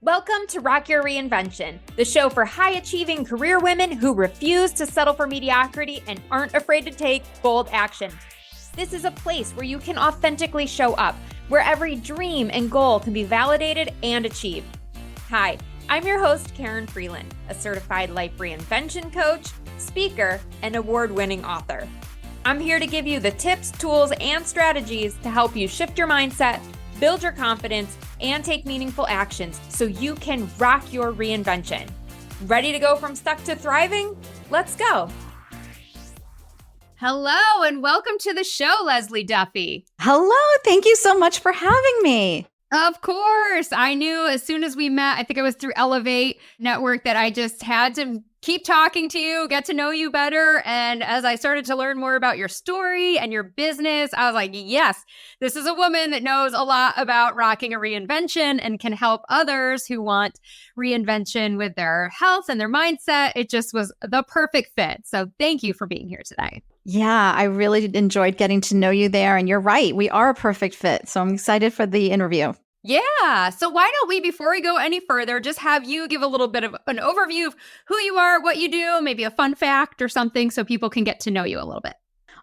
Welcome to Rock Your Reinvention, the show for high-achieving career women who refuse to settle for mediocrity and aren't afraid to take bold action. This is a place where you can authentically show up, where every dream and goal can be validated and achieved. Hi, I'm your host, Karen Freeland, a certified life reinvention coach, speaker, and award-winning author. I'm here to give you the tips, tools, and strategies to help you shift your mindset, build your confidence, and take meaningful actions so you can rock your reinvention. Ready to go from stuck to thriving? Let's go. Hello, and welcome to the show, Leslie Duffy. Hello. Thank you so much for having me. Of course. I knew as soon as we met, I think it was through Elevate Network, that I just had to keep talking to you, get to know you better. And as I started to learn more about your story and your business, I was like, yes, this is a woman that knows a lot about rocking a reinvention and can help others who want reinvention with their health and their mindset. It just was the perfect fit. So thank you for being here today. Yeah, I really enjoyed getting to know you there. And you're right. We are a perfect fit. So I'm excited for the interview. Yeah. So why don't we, before we go any further, just have you give a little bit of an overview of who you are, what you do, maybe a fun fact or something so people can get to know you a little bit.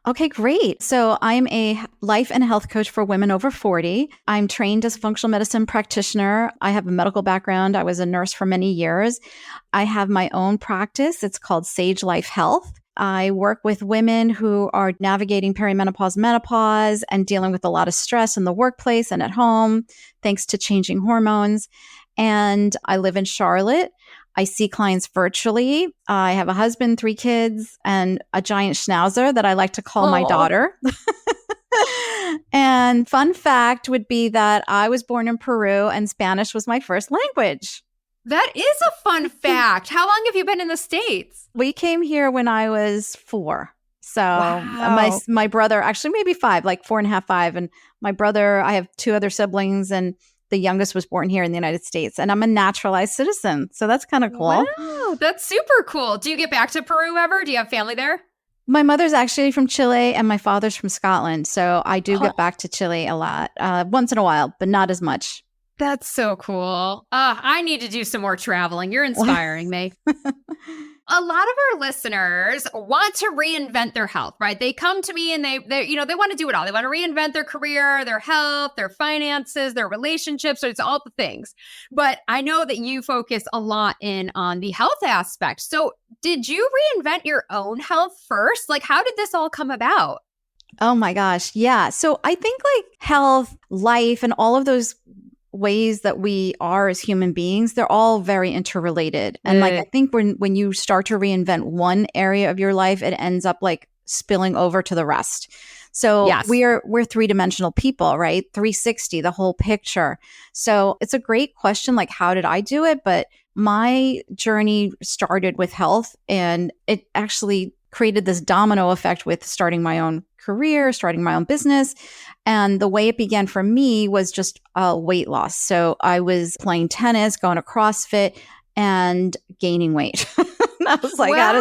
Okay, great. So I'm a life and health coach for women over 40. I'm trained as a functional medicine practitioner. I have a medical background. I was a nurse for many years. I have my own practice. It's called Sage Life Health. I work with women who are navigating perimenopause, menopause, and dealing with a lot of stress in the workplace and at home, thanks to changing hormones. And I live in Charlotte. I see clients virtually. I have a husband, 3 kids, and a giant schnauzer that I like to call my daughter. And fun fact would be that I was born in Peru and Spanish was my first language. That is a fun fact. How long have you been in the States? We came here when I was 4. So wow. my brother, actually maybe 5, like 4.5, 5. And my brother, I have 2 other siblings, and the youngest was born here in the United States. And I'm a naturalized citizen. So that's kind of cool. Wow, that's super cool. Do you get back to Peru ever? Do you have family there? My mother's actually from Chile and my father's from Scotland. So I do get back to Chile a lot, once in a while, but not as much. That's so cool. I need to do some more traveling. You're inspiring me. A lot of our listeners want to reinvent their health, right? They come to me and they want to do it all. They want to reinvent their career, their health, their finances, their relationships. So it's all the things. But I know that you focus a lot on the health aspect. So did you reinvent your own health first? Like, how did this all come about? Oh my gosh. Yeah. So I think like health, life, and all of those ways that we are as human beings, they're all very interrelated. And like, I think when you start to reinvent one area of your life, it ends up like spilling over to the rest. So yes. we're 3-dimensional people, right? 360, the whole picture. So it's a great question. Like, how did I do it? But my journey started with health, and it actually created this domino effect with starting my own career, starting my own business. And the way it began for me was just weight loss. So I was playing tennis, going to CrossFit, and gaining weight. I was like, wow.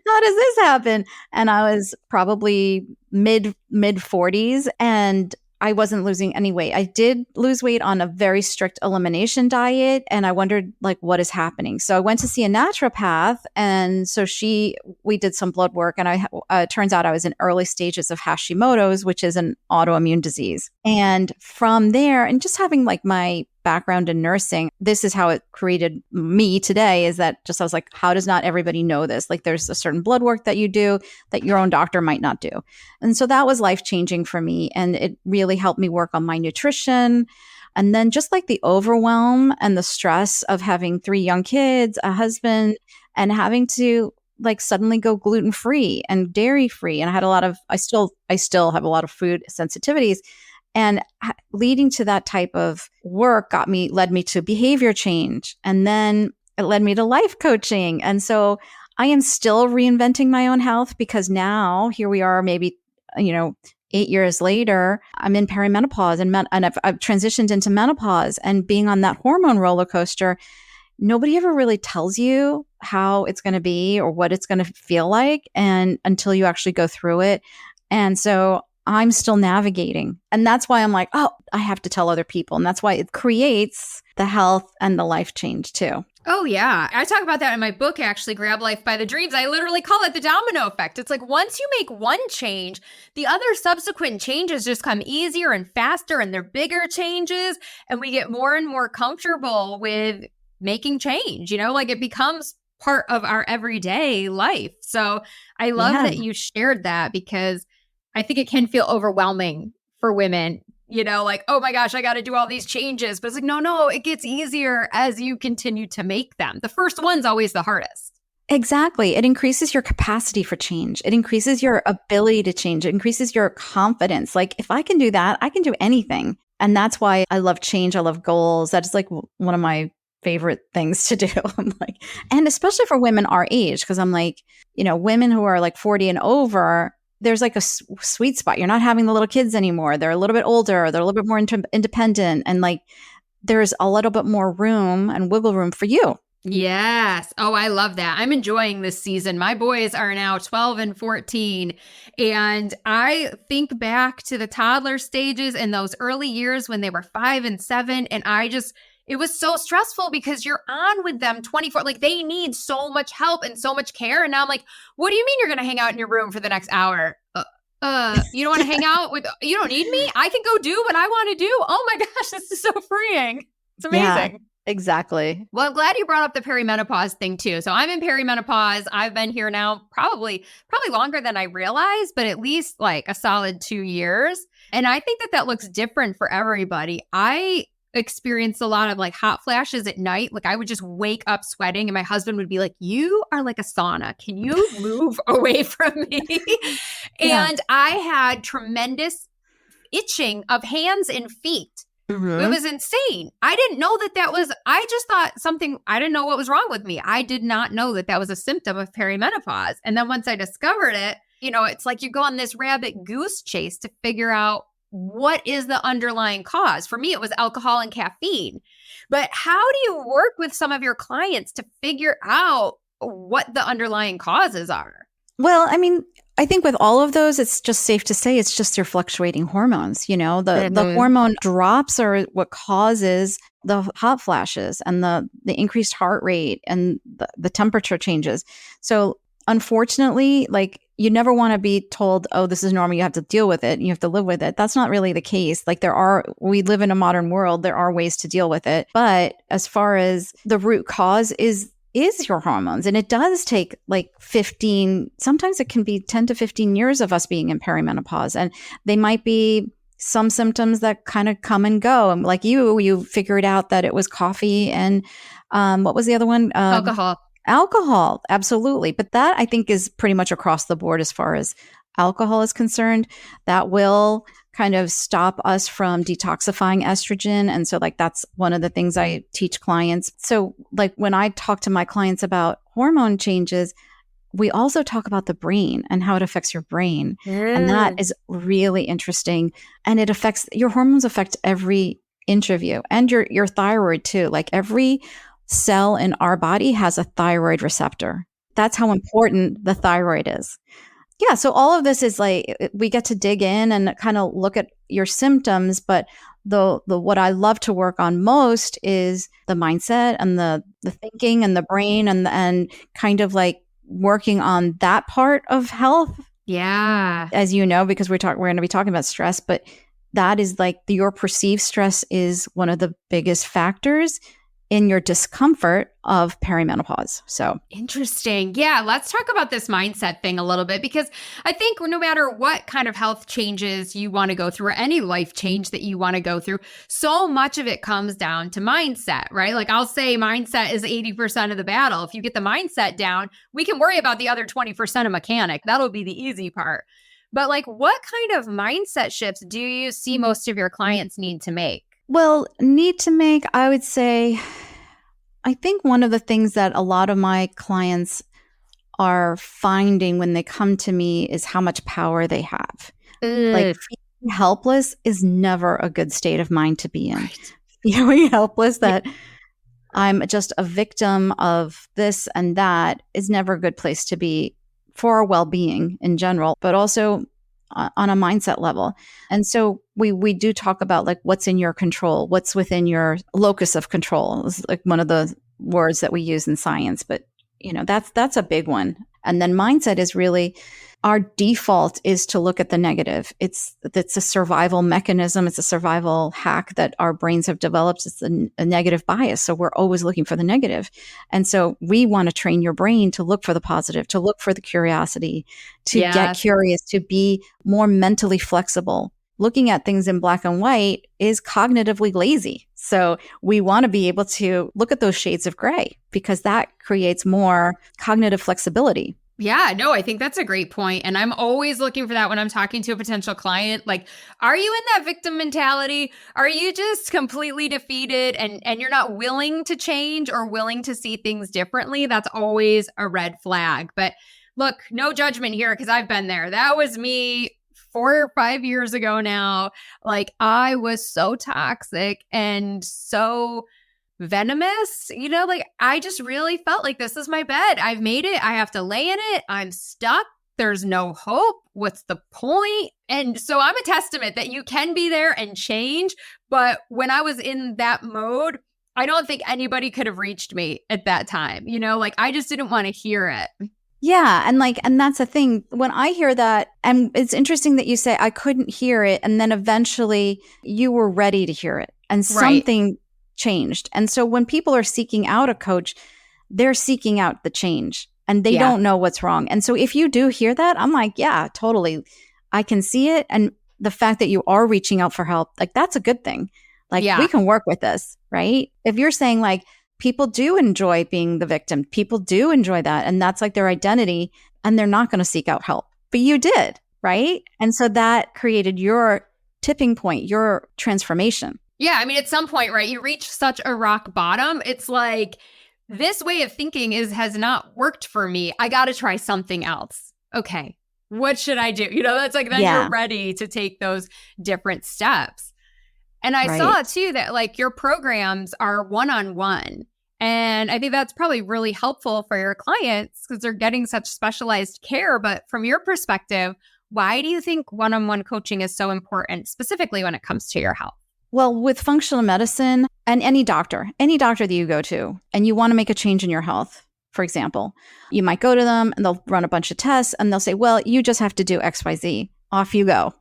how does this happen? And I was probably mid 40s, and I wasn't losing any weight. I did lose weight on a very strict elimination diet, and I wondered like, what is happening? So I went to see a naturopath, and so we did some blood work, and it turns out I was in early stages of Hashimoto's, which is an autoimmune disease. And from there, and just having like my background in nursing, this is how it created me today, is that just I was like, how does not everybody know this? Like, there's a certain blood work that you do that your own doctor might not do. And so that was life-changing for me. And it really helped me work on my nutrition. And then just like the overwhelm and the stress of having 3 young kids, a husband, and having to like suddenly go gluten-free and dairy-free. And I still have a lot of food sensitivities. And leading to that type of work led me to behavior change. And then it led me to life coaching. And so I am still reinventing my own health, because now here we are, maybe, 8 years later, I'm in perimenopause and I've transitioned into menopause, and being on that hormone roller coaster. Nobody ever really tells you how it's going to be or what it's going to feel like, and until you actually go through it. And so I'm still navigating. And that's why I'm like, oh, I have to tell other people. And that's why it creates the health and the life change too. Oh, yeah. I talk about that in my book, actually, Grab Life by the Dreams. I literally call it the domino effect. It's like once you make one change, the other subsequent changes just come easier and faster, and they're bigger changes. And we get more and more comfortable with making change, like it becomes part of our everyday life. So I love that you shared that, because I think it can feel overwhelming for women, like, oh my gosh, I got to do all these changes. But it's like, no, it gets easier as you continue to make them. The first one's always the hardest. Exactly. It increases your capacity for change. It increases your ability to change. It increases your confidence. Like, if I can do that, I can do anything. And that's why I love change. I love goals. That's like one of my favorite things to do. I'm like, and especially for women our age, because I'm like, women who are like 40 and over, there's like a sweet spot. You're not having the little kids anymore. They're a little bit older. They're a little bit more independent. And like, there's a little bit more room and wiggle room for you. Yes. Oh, I love that. I'm enjoying this season. My boys are now 12 and 14. And I think back to the toddler stages and those early years when they were 5 and 7. And it was so stressful because you're on with them 24. Like, they need so much help and so much care. And now I'm like, what do you mean you're going to hang out in your room for the next hour? You don't want to hang out you don't need me? I can go do what I want to do. Oh my gosh, this is so freeing. It's amazing. Yeah, exactly. Well, I'm glad you brought up the perimenopause thing too. So I'm in perimenopause. I've been here now probably longer than I realized, but at least like a solid 2 years. And I think that looks different for everybody. I experienced a lot of like hot flashes at night. Like, I would just wake up sweating, and my husband would be like, you are like a sauna. Can you move away from me? Yeah. And I had tremendous itching of hands and feet. Mm-hmm. It was insane. I didn't know I just thought I didn't know what was wrong with me. I did not know that was a symptom of perimenopause. And then once I discovered it, it's like you go on this rabbit goose chase to figure out what is the underlying cause. For me, it was alcohol and caffeine. But how do you work with some of your clients to figure out what the underlying causes are? Well, I mean, I think with all of those, it's just safe to say it's just your fluctuating hormones. The hormone drops are what causes the hot flashes and the increased heart rate and the temperature changes. So unfortunately, like, you never want to be told, oh, this is normal, you have to deal with it, you have to live with it. That's not really the case. Like, we live in a modern world, there are ways to deal with it. But as far as the root cause is your hormones. And it does take like 15, sometimes it can be 10 to 15 years of us being in perimenopause. And they might be some symptoms that kind of come and go. And like you figured out that it was coffee and what was the other one? Alcohol, absolutely. But that, I think, is pretty much across the board as far as alcohol is concerned. That will kind of stop us from detoxifying estrogen. And so like, that's one of the things I teach clients. So like, when I talk to my clients about hormone changes, we also talk about the brain and how it affects your brain. And that is really interesting. And your hormones affect every inch of you, and your thyroid too. Like, every cell in our body has a thyroid receptor. That's how important the thyroid is. Yeah. So all of this is like, we get to dig in and kind of look at your symptoms, but the what I love to work on most is the mindset and the thinking and the brain and kind of like working on that part of health. Yeah. As you know, because we're going to be talking about stress, but that is like your perceived stress is one of the biggest factors in your discomfort of perimenopause. So interesting. Yeah, let's talk about this mindset thing a little bit, because I think no matter what kind of health changes you want to go through or any life change that you want to go through, so much of it comes down to mindset, right? Like, I'll say mindset is 80% of the battle. If you get the mindset down, we can worry about the other 20% of mechanic. That'll be the easy part. But like, what kind of mindset shifts do you see most of your clients need to make? Well, need to make, I would say, I think one of the things that a lot of my clients are finding when they come to me is how much power they have. Like, feeling helpless is never a good state of mind to be in. Right. Feeling helpless that I'm just a victim of this and that is never a good place to be for our well-being in general. But also, on a mindset level. And so we do talk about like what's in your control, what's within your locus of control is like one of the words that we use in science. But that's a big one. And then mindset is really our default is to look at the negative. It's a survival mechanism. It's a survival hack that our brains have developed. It's a negative bias. So we're always looking for the negative. And so we want to train your brain to look for the positive, to look for the curiosity, to get curious, to be more mentally flexible. Looking at things in black and white is cognitively lazy. So we want to be able to look at those shades of gray because that creates more cognitive flexibility. Yeah, no, I think that's a great point. And I'm always looking for that when I'm talking to a potential client. Like, are you in that victim mentality? Are you just completely defeated and you're not willing to change or willing to see things differently? That's always a red flag. But look, no judgment here because I've been there. That was me 4 or 5 years ago now. Like, I was so toxic and so venomous, like I just really felt like this is my bed. I've made it. I have to lay in it. I'm stuck. There's no hope. What's the point? And so I'm a testament that you can be there and change. But when I was in that mode, I don't think anybody could have reached me at that time. Like I just didn't want to hear it. Yeah. And that's the thing. When I hear that, and it's interesting that you say I couldn't hear it. And then eventually you were ready to hear it and something changed. And so when people are seeking out a coach, they're seeking out the change and they don't know what's wrong. And so if you do hear that, I'm like, yeah, totally. I can see it. And the fact that you are reaching out for help, like that's a good thing. Like we can work with this, right? If you're saying like people do enjoy being the victim, people do enjoy that. And that's like their identity and they're not going to seek out help, but you did, right? And so that created your tipping point, your transformation. Yeah, I mean, at some point, right, you reach such a rock bottom. It's like, this way of thinking has not worked for me. I got to try something else. Okay, what should I do? That's like, then you're ready to take those different steps. And I saw too that like your programs are one-on-one. And I think that's probably really helpful for your clients because they're getting such specialized care. But from your perspective, why do you think one-on-one coaching is so important, specifically when it comes to your health? Well, with functional medicine and any doctor that you go to and you want to make a change in your health, for example, you might go to them and they'll run a bunch of tests and they'll say, well, you just have to do XYZ. Off you go.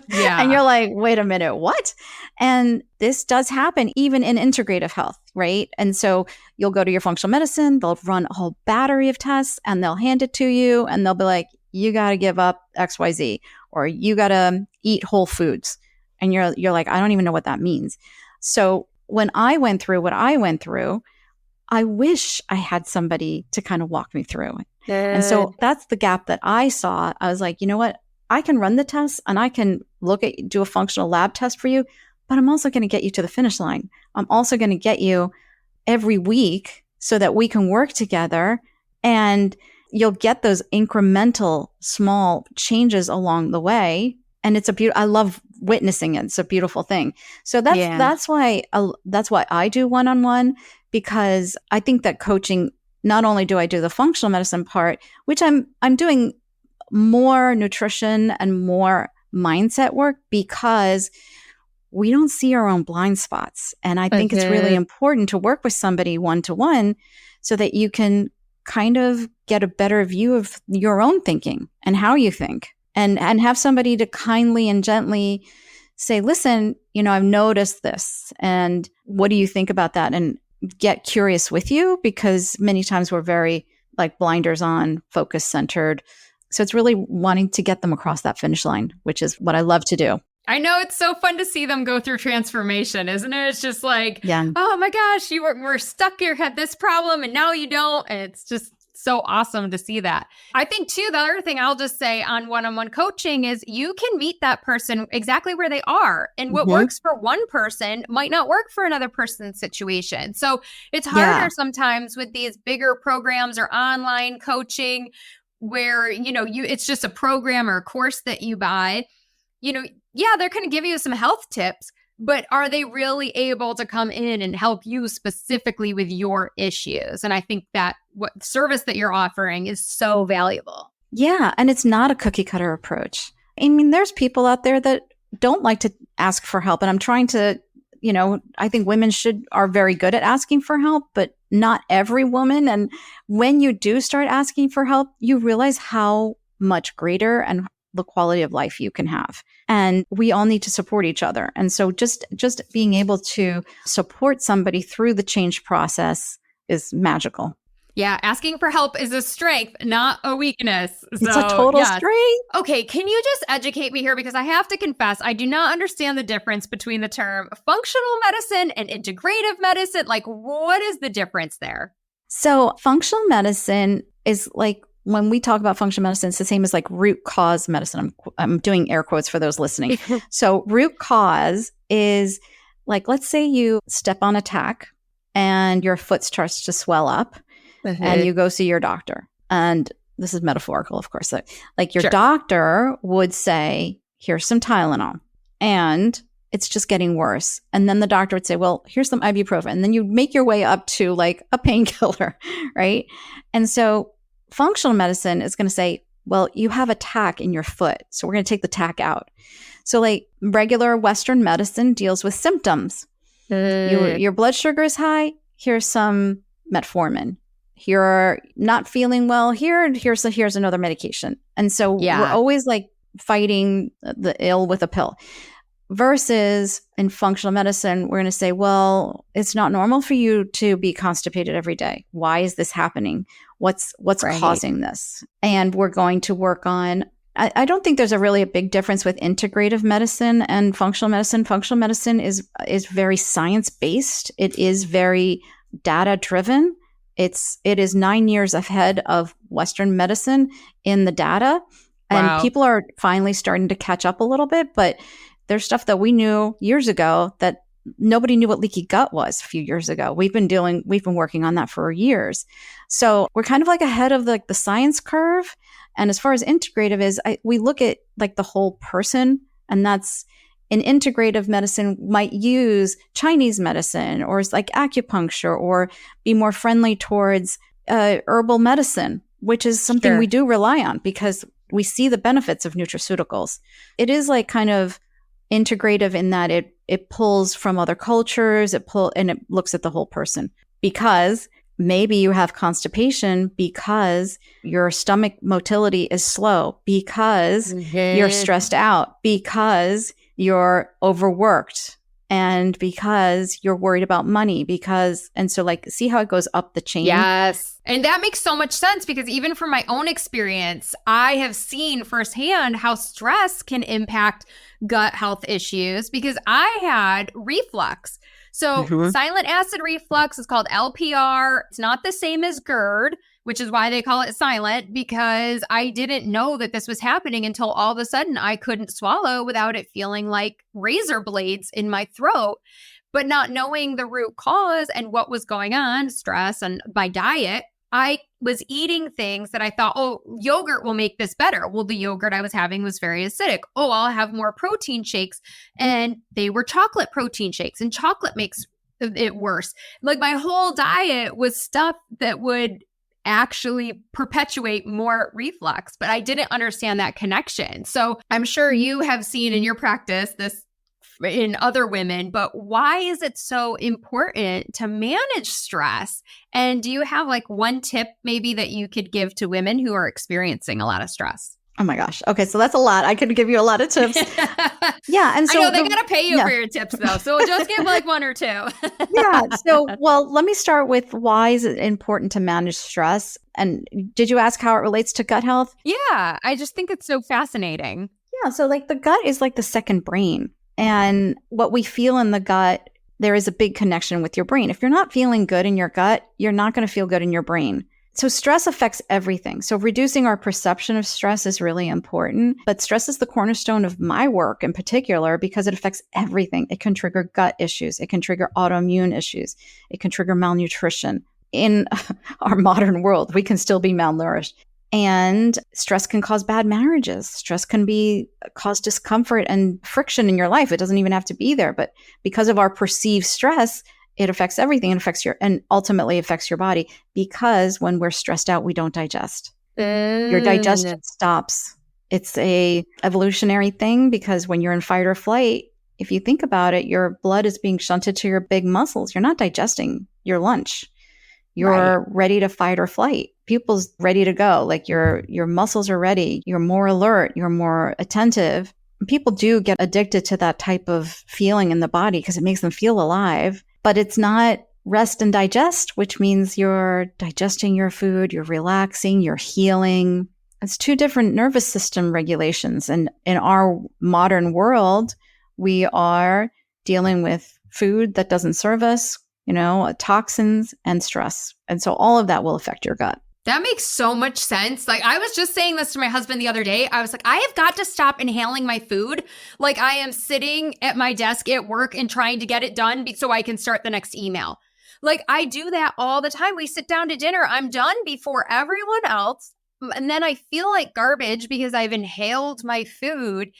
Yeah. And you're like, wait a minute, what? And this does happen even in integrative health, right? And so you'll go to your functional medicine, they'll run a whole battery of tests and they'll hand it to you and they'll be like, you got to give up XYZ or you got to eat whole foods. And you're like, I don't even know what that means. So when I went through what I went through, I wish I had somebody to kind of walk me through it. And so that's the gap that I saw. I was like, you know what? I can run the tests and I can do a functional lab test for you, but I'm also going to get you to the finish line. I'm also going to get you every week so that we can work together and you'll get those incremental small changes along the way. And it's I love witnessing it. It's a beautiful thing. So that's why I do one-on-one, because I think that coaching, not only do I do the functional medicine part, which I'm doing more nutrition and more mindset work because we don't see our own blind spots. And I think it's really important to work with somebody one-to-one so that you can kind of get a better view of your own thinking and how you think. And have somebody to kindly and gently say, listen, I've noticed this. And what do you think about that? And get curious with you, because many times we're very like blinders on, focus centered. So it's really wanting to get them across that finish line, which is what I love to do. I know, it's so fun to see them go through transformation, isn't it? It's just like, oh my gosh, you were stuck, you had this problem and now you don't. And it's just so awesome to see that. I think too, the other thing I'll just say on one-on-one coaching is you can meet that person exactly where they are. And what works for one person might not work for another person's situation. So it's harder sometimes with these bigger programs or online coaching where, it's just a program or a course that you buy. They're going to give you some health tips, but are they really able to come in and help you specifically with your issues? And I think that what service that you're offering is so valuable. Yeah. And it's not a cookie cutter approach. I mean, there's people out there that don't like to ask for help. And I'm trying to, I think women are very good at asking for help, but not every woman. And when you do start asking for help, you realize how much greater and the quality of life you can have. And we all need to support each other. And so just being able to support somebody through the change process is magical. Yeah, asking for help is a strength, not a weakness. It's a total strength. Okay, can you just educate me here? Because I have to confess, I do not understand the difference between the term functional medicine and integrative medicine. Like, what is the difference there? So functional medicine is like, when we talk about functional medicine, it's the same as like root cause medicine. I'm doing air quotes for those listening. So root cause is like, let's say you step on a tack and your foot starts to swell up. And you go see your doctor. And this is metaphorical, of course. Like your doctor would say, here's some Tylenol. And it's just getting worse. And then the doctor would say, well, here's some ibuprofen. And then you make your way up to like a painkiller, right? And so functional medicine is going to say, well, you have a tack in your foot. So we're going to take the tack out. So like regular Western medicine deals with symptoms. Your blood sugar is high. Here's some metformin. You're not feeling well. Here's another medication. And so we're always like fighting the ill with a pill. Versus in functional medicine, we're going to say, well, it's not normal for you to be constipated every day. Why is this happening? What's causing this? And we're going to work on, I don't think there's a big difference with integrative medicine and functional medicine. Functional medicine is very science-based. It is very data-driven. It is 9 years ahead of Western medicine in the data. And people are finally starting to catch up a little bit, but there's stuff that we knew years ago that nobody knew what leaky gut was a few years ago. We've been working on that for years. So we're kind of like ahead of the science curve. And as far as integrative is, we look at like the whole person, and that's an integrative medicine might use Chinese medicine or like acupuncture or be more friendly towards herbal medicine, which is something we do rely on because we see the benefits of nutraceuticals. It is like kind of integrative in that it pulls from other cultures, and it looks at the whole person, because maybe you have constipation because your stomach motility is slow, because you're stressed out, because you're overworked, and because you're worried about money, and so like, see how it goes up the chain? Yes. And that makes so much sense, because even from my own experience, I have seen firsthand how stress can impact gut health issues, because I had reflux. So silent acid reflux is called LPR. It's not the same as GERD, which is why they call it silent, because I didn't know that this was happening until all of a sudden I couldn't swallow without it feeling like razor blades in my throat. But not knowing the root cause and what was going on, stress and my diet, I was eating things that I thought, oh, yogurt will make this better. Well, the yogurt I was having was very acidic. Oh, I'll have more protein shakes. And they were chocolate protein shakes, and chocolate makes it worse. Like my whole diet was stuff that would actually perpetuate more reflux, but I didn't understand that connection. So I'm sure you have seen in your practice this in other women, but why is it so important to manage stress? And do you have like one tip maybe that you could give to women who are experiencing a lot of stress? Oh my gosh. Okay. So that's a lot. I could give you a lot of tips. Yeah. And so I know they got to pay you for your tips though. So just give like one or two. Yeah. So, well, let me start with why is it important to manage stress? And did you ask how it relates to gut health? Yeah. I just think it's so fascinating. Yeah. So like the gut is like the second brain. And what we feel in the gut, there is a big connection with your brain. If you're not feeling good in your gut, you're not going to feel good in your brain. So stress affects everything. So reducing our perception of stress is really important. But stress is the cornerstone of my work in particular because it affects everything. It can trigger gut issues. It can trigger autoimmune issues. It can trigger malnutrition. In our modern world, we can still be malnourished. And stress can cause bad marriages. Stress can cause discomfort and friction in your life. It doesn't even have to be there. But because of our perceived stress, it affects everything and ultimately affects your body, because when we're stressed out, we don't digest. Your digestion stops. It's a evolutionary thing because when you're in fight or flight, if you think about it, your blood is being shunted to your big muscles. You're not digesting your lunch. You're ready to fight or flight. Pupils ready to go. Like your muscles are ready. You're more alert. You're more attentive. People do get addicted to that type of feeling in the body because it makes them feel alive. But it's not rest and digest, which means you're digesting your food, you're relaxing, you're healing. It's two different nervous system regulations. And in our modern world, we are dealing with food that doesn't serve us, toxins and stress. And so all of that will affect your gut. That makes so much sense. Like, I was just saying this to my husband the other day. I was like, I have got to stop inhaling my food. Like, I am sitting at my desk at work and trying to get it done so I can start the next email. Like, I do that all the time. We sit down to dinner. I'm done before everyone else. And then I feel like garbage because I've inhaled my food.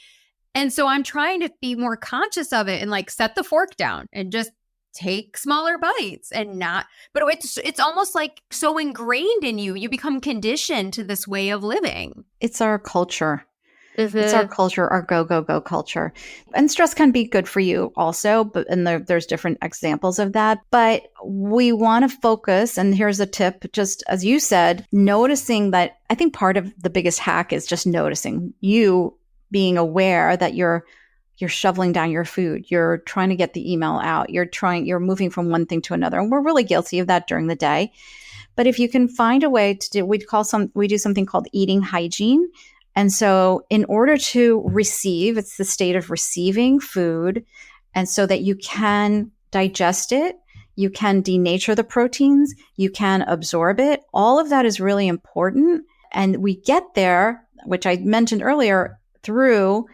And so I'm trying to be more conscious of it and like set the fork down and just take smaller bites and not, but it's almost like so ingrained in you. You become conditioned to this way of living. It's our culture. It's our culture, our go, go, go culture. And stress can be good for you also, and there's different examples of that. But we want to focus, and here's a tip, just as you said, noticing that. I think part of the biggest hack is just noticing, you being aware that you're shoveling down your food. You're trying to get the email out. You're moving from one thing to another. And we're really guilty of that during the day. But if you can find a way to do, we do something called eating hygiene. And so in order to receive, it's the state of receiving food. And so that you can digest it, you can denature the proteins, you can absorb it. All of that is really important. And we get there, which I mentioned earlier, through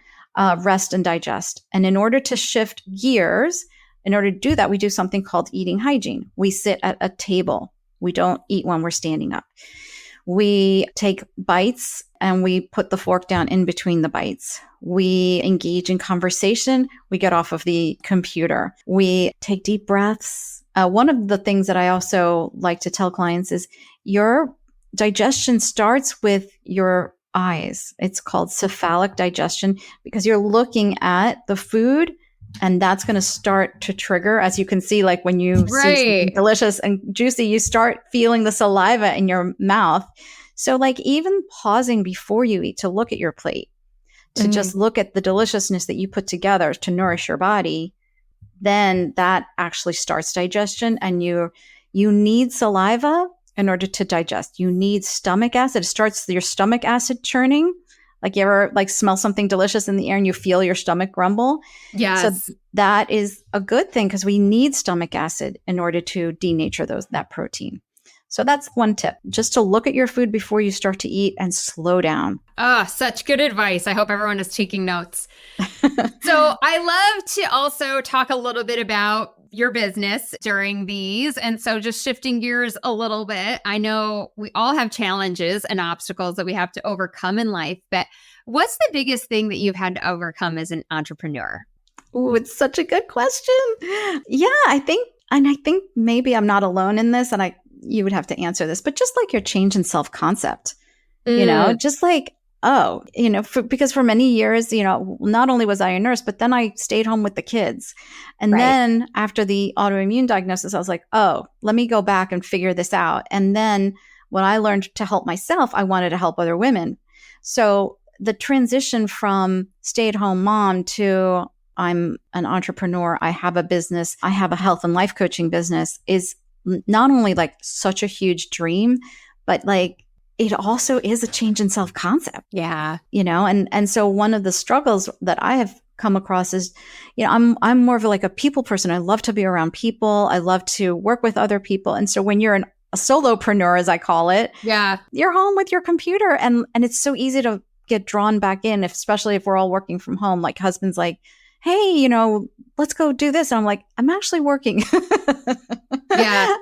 rest and digest. And in order to shift gears, in order to do that, we do something called eating hygiene. We sit at a table. We don't eat when we're standing up. We take bites and we put the fork down in between the bites. We engage in conversation. We get off of the computer. We take deep breaths. One of the things that I also like to tell clients is your digestion starts with your eyes. It's called cephalic digestion because you're looking at the food and that's going to start to trigger, as you can see, like when you see something delicious and juicy, you start feeling the saliva in your mouth. So like even pausing before you eat to look at your plate, to just look at the deliciousness that you put together to nourish your body, then that actually starts digestion. And you need saliva in order to digest. You need stomach acid. It starts your stomach acid churning. Like you ever like smell something delicious in the air and you feel your stomach grumble? Yes. So that is a good thing because we need stomach acid in order to denature that protein. So that's one tip, just to look at your food before you start to eat and slow down. Ah, such good advice. I hope everyone is taking notes. So I love to also talk a little bit about your business during these. And so just shifting gears a little bit, I know we all have challenges and obstacles that we have to overcome in life, but what's the biggest thing that you've had to overcome as an entrepreneur? Oh, it's such a good question. Yeah, I think maybe I'm not alone in this, and you would have to answer this, but just like your change in self-concept, just like, because for many years, not only was I a nurse, but then I stayed home with the kids. And then after the autoimmune diagnosis, I was like, oh, let me go back and figure this out. And then when I learned to help myself, I wanted to help other women. So the transition from stay-at-home mom to I'm an entrepreneur, I have a business, I have a health and life coaching business is not only like such a huge dream, but like it also is a change in self-concept. Yeah. And so one of the struggles that I have come across is, I'm more of like a people person. I love to be around people. I love to work with other people. And so when you're a solopreneur, as I call it, you're home with your computer and it's so easy to get drawn back in, especially if we're all working from home. Like husband's like, hey, let's go do this. And I'm like, I'm actually working. Yeah.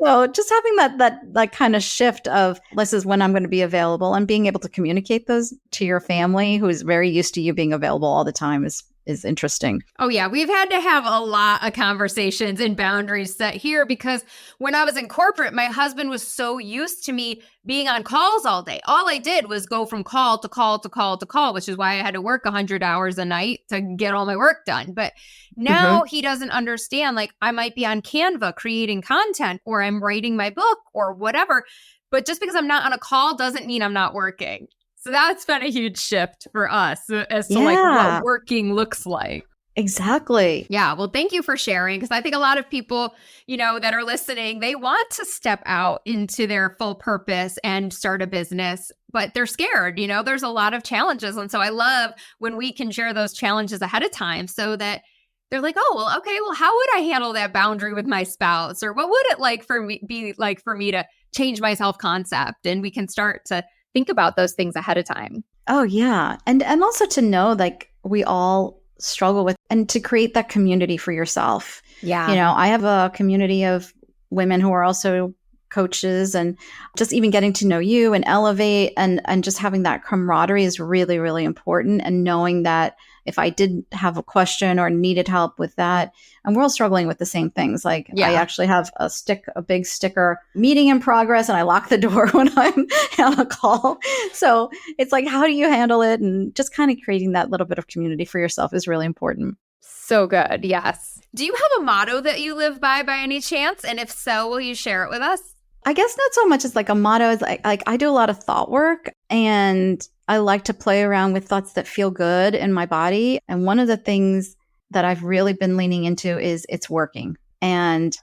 So just having that like kind of shift of this is when I'm going to be available and being able to communicate those to your family who's very used to you being available all the time is is interesting. Oh, yeah. We've had to have a lot of conversations and boundaries set here because when I was in corporate, my husband was so used to me being on calls all day. All I did was go from call to call to call to call, which is why I had to work 100 hours a night to get all my work done. But now he doesn't understand, like I might be on Canva creating content or I'm writing my book or whatever. But just because I'm not on a call doesn't mean I'm not working. So that's been a huge shift for us as to like what working looks like. Exactly. Yeah. Well, thank you for sharing, because I think a lot of people, that are listening, they want to step out into their full purpose and start a business, but they're scared. There's a lot of challenges. And so I love when we can share those challenges ahead of time so that they're like, oh, well, okay, well, how would I handle that boundary with my spouse? Or what would it be like for me to change my self-concept? And we can start to think about those things ahead of time. Oh, yeah. And also to know like we all struggle with and to create that community for yourself. Yeah. I have a community of women who are also coaches, and just even getting to know you and elevate and just having that camaraderie is really, really important. And knowing that if I did have a question or needed help with that, and we're all struggling with the same things. Like I actually have a big sticker, meeting in progress, and I lock the door when I'm on a call. So it's like, how do you handle it? And just kind of creating that little bit of community for yourself is really important. So good. Yes. Do you have a motto that you live by any chance? And if so, will you share it with us? I guess not so much as like a motto. Is like I do a lot of thought work, and I like to play around with thoughts that feel good in my body. And one of the things that I've really been leaning into is it's working. And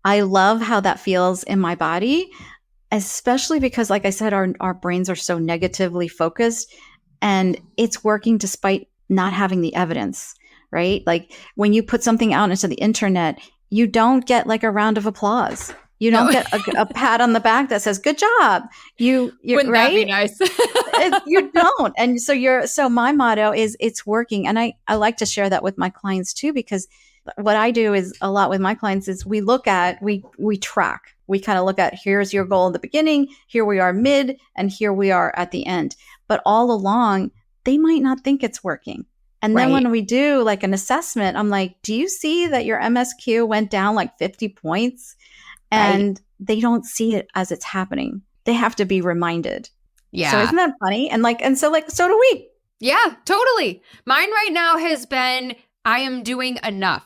I love how that feels in my body, especially because, like I said, our brains are so negatively focused, and it's working despite not having the evidence, right? Like when you put something out into the internet, you don't get like a round of applause. You don't get a pat on the back that says, good job. You Wouldn't right? that be nice? You don't. And so my motto is it's working. And I like to share that with my clients too, because what I do is a lot with my clients is we track. We kind of look at, here's your goal in the beginning, here we are mid, and here we are at the end. But all along, they might not think it's working. And then when we do like an assessment, I'm like, do you see that your MSQ went down like 50 points? And they don't see it as it's happening. They have to be reminded. Yeah. So isn't that funny? And so do we. Yeah, totally. Mine right now has been, I am doing enough,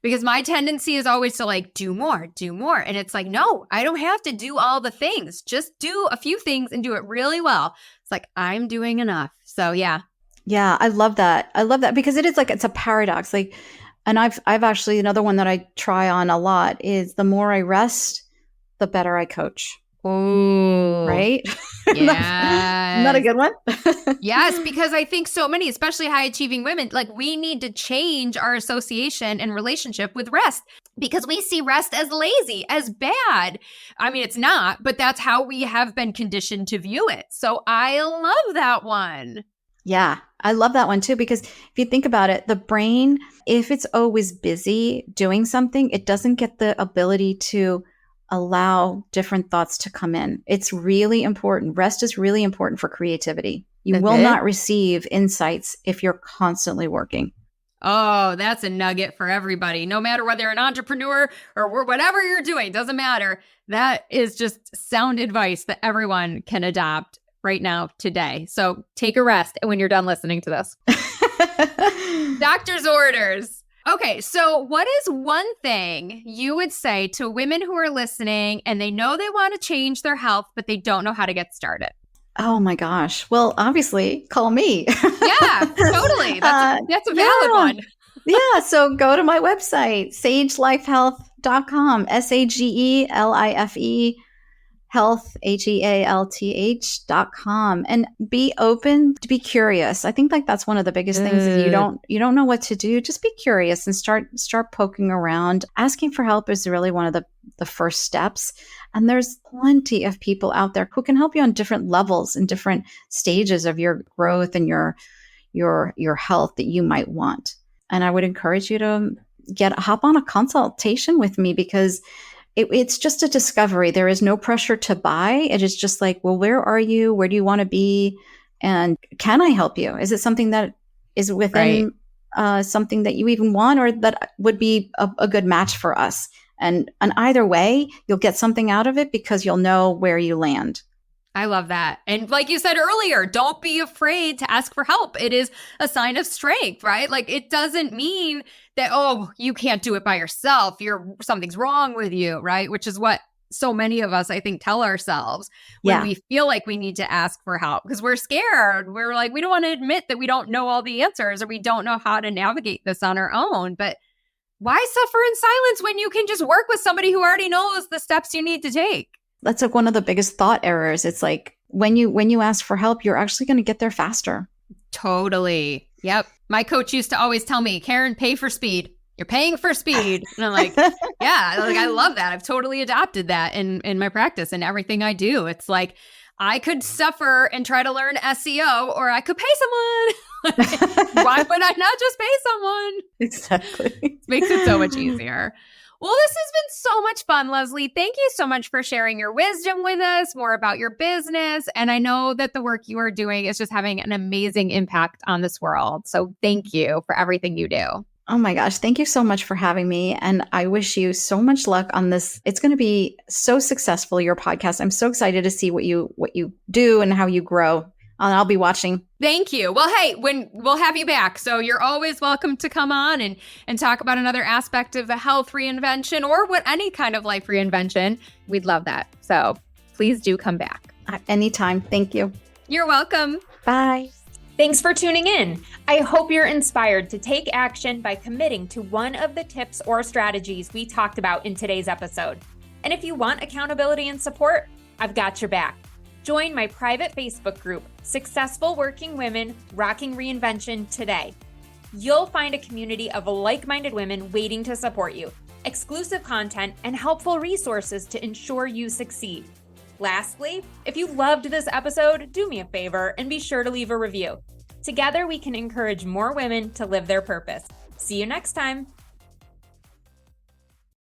because my tendency is always to like do more. And it's like, no, I don't have to do all the things. Just do a few things and do it really well. It's like, I'm doing enough. So yeah. Yeah, I love that. Because it is like, it's a paradox. Like, and I've actually, another one that I try on a lot is the more I rest, the better I coach. Oh, right? Yeah. Not a good one. Yes, because I think so many, especially high achieving women, like we need to change our association and relationship with rest, because we see rest as lazy, as bad. I mean, it's not, but that's how we have been conditioned to view it. So I love that one. Yeah, I love that one too, because if you think about it, the brain, if it's always busy doing something, it doesn't get the ability to allow different thoughts to come in. It's really important. Rest is really important for creativity. You will not receive insights if you're constantly working. Oh, that's a nugget for everybody. No matter whether you're an entrepreneur or whatever you're doing, doesn't matter. That is just sound advice that everyone can adopt right now, today. So take a rest when you're done listening to this. Doctor's orders. Okay, so what is one thing you would say to women who are listening and they know they want to change their health, but they don't know how to get started? Oh my gosh. Well, obviously, call me. Yeah, totally. That's a valid one. Yeah, so go to my website, sagelifehealth.com, SAGELIFE health, HEALTH.com, and be open to be curious. I think like that's one of the biggest things is you don't know what to do. Just be curious and start poking around. Asking for help is really one of the first steps. And there's plenty of people out there who can help you on different levels and different stages of your growth and your health that you might want. And I would encourage you to hop on a consultation with me, because it's just a discovery. There is no pressure to buy. It is just like, well, where are you? Where do you want to be? And can I help you? Is it something that is within something that you even want or that would be a good match for us. And either way, you'll get something out of it because you'll know where you land. I love that. And like you said earlier, don't be afraid to ask for help. It is a sign of strength, right? Like it doesn't mean that, oh, you can't do it by yourself. Something's wrong with you, right? Which is what so many of us, I think, tell ourselves when we feel like we need to ask for help because we're scared. We're like, we don't want to admit that we don't know all the answers or we don't know how to navigate this on our own. But why suffer in silence when you can just work with somebody who already knows the steps you need to take? That's like one of the biggest thought errors. It's like when you ask for help, you're actually going to get there faster. Totally. Yep. My coach used to always tell me, Karen, pay for speed. You're paying for speed. And I'm like, yeah, like I love that. I've totally adopted that in my practice and everything I do. It's like I could suffer and try to learn SEO or I could pay someone. Why would I not just pay someone? Exactly. It makes it so much easier. Well, this has been so much fun, Leslie. Thank you so much for sharing your wisdom with us, more about your business. And I know that the work you are doing is just having an amazing impact on this world. So thank you for everything you do. Oh my gosh. Thank you so much for having me. And I wish you so much luck on this. It's going to be so successful, your podcast. I'm so excited to see what you do and how you grow. I'll be watching. Thank you. Well, hey, we'll have you back. So you're always welcome to come on and talk about another aspect of the health reinvention or any kind of life reinvention. We'd love that. So please do come back. Anytime. Thank you. You're welcome. Bye. Thanks for tuning in. I hope you're inspired to take action by committing to one of the tips or strategies we talked about in today's episode. And if you want accountability and support, I've got your back. Join my private Facebook group, Successful Working Women Rocking Reinvention today. You'll find a community of like-minded women waiting to support you, exclusive content, and helpful resources to ensure you succeed. Lastly, if you loved this episode, do me a favor and be sure to leave a review. Together, we can encourage more women to live their purpose. See you next time.